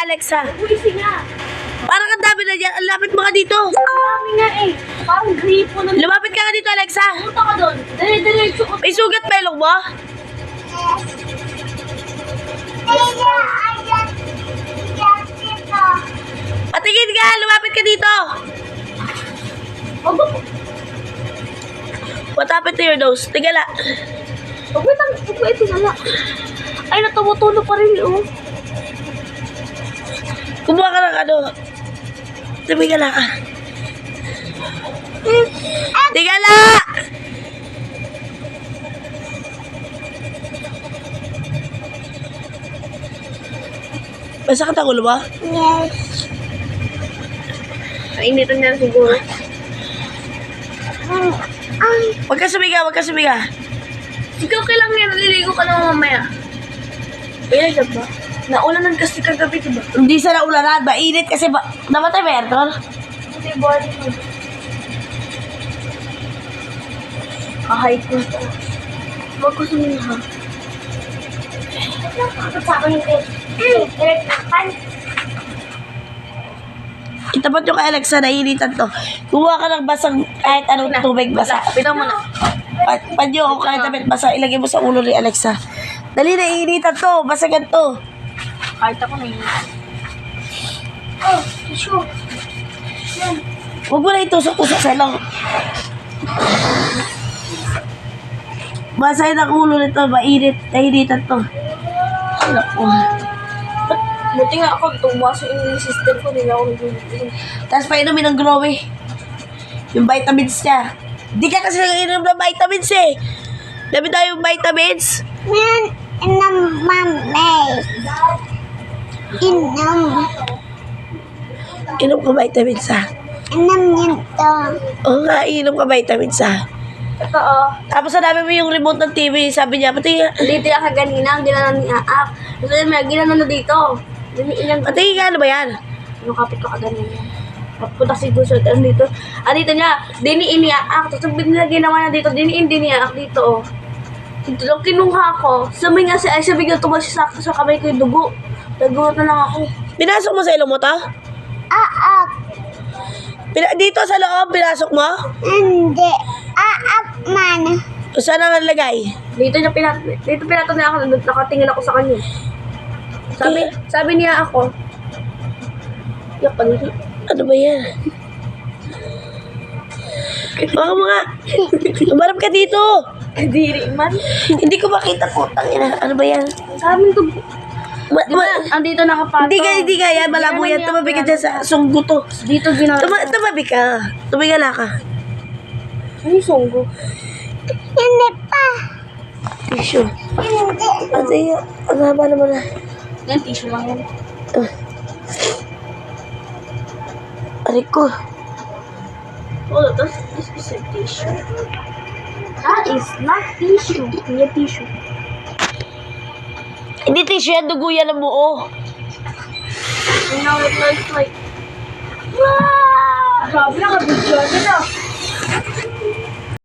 Alexa. Buwisi nga. Parang ang dami na dyan. Ang lapit mo ka dito. Kami nga eh. Parang gripo na. Lumapit ka nga dito, Alexa. Punta ka doon. Dali-diretso ko. May sugat pa ilong mo? Patingin ka. Lumapit ka dito. Wag mo. What happened to your nose? Tigala. Wag mo itinala. Ay, natumutulo pa rin oh. Kumuha ka ng ano. Tumigala ka. Tigala! Masakit ang ulo mo? Yes. Nainitan niya siguro. Huwag ka sumiga, huwag ka sumiga. Ikaw kailangan yan. Naliligo ka naman mamaya. Kaya ba? Naulanan kasi kagabi, diba? Hindi sa naulanan, mainit kasi namatay ba aircon? Hindi, body ko. Kahay ko ito. Huwag ko sumin ha. Sa akin yung electrical. Itapat yung kay Alexa, nainitan to. Kumuha ka ng basang kahit anong tubig basa. Pitan mo na. Panyo ako kahit damit basa, ilagay mo sa ulo ni Alexa. Dali, nainitan to, basagan to. Kahit ako na yun. Oh, tissue. Yan. Huwag mo na itusok-tusok sa ilong. Basahin ang ulo nito, mainit, nainitan to. Naku. Buti nga ako, tumaso yung system ko, hindi ako nag-inom. Tapos painumin ng Growy. Yung vitamins niya. Hindi ka kasi nag-inom ng vitamins eh. Dami tayong vitamins. Inom ka vitamins ha. Oo nga, inom ka vitamins ha. Totoo. Tapos sanabi mo yung remote ng TV, sabi niya, pati Dito yan kaganina, ang ginanan ni Aak. Gusto niya, may ginanan na dito. pati nga ano ba yan? Yung kapit ko kaganina. Papunta si Gusto, dito. Dito niya, diniin niya Aak. Tapos nila ginawa niya dito, diniin din niya Aak dito. Dito lang kinuha ko. Sabi nga sabi nga tumal sa kamay ko yung dugo. Nagulat na lang ako. Pinasok mo sa ilong mo to? Dito sa loob, pinasok mo? Hindi. Man. O saan ang nalagay? Dito pinaton niya ako, nakatingin ako sa kanya. Sabi niya ako, yak pa dito. Ano ba yan? Baka mga, umarap ka dito. Diri man. Hindi ko makita po. Tangina, ano ba yan? Sabi ko, di ba, andito nakapato. Hindi ka yan, malabo yan. Tumabi ka dyan sa sunggo to. Dito ginawa. Tumabi ka. Tumigala ka. Ano yung sunggo? Hindi pa. Tissue. Hindi. Ate, ang haba naman na. Yan, tissue lang yan. Aray ko. Oh, this is a tissue. That is not tissue. Hindi tissue. Hindi tissue yan, dugo yan ang buo. And now it looks like, wow! Grabe na, kabigyan na.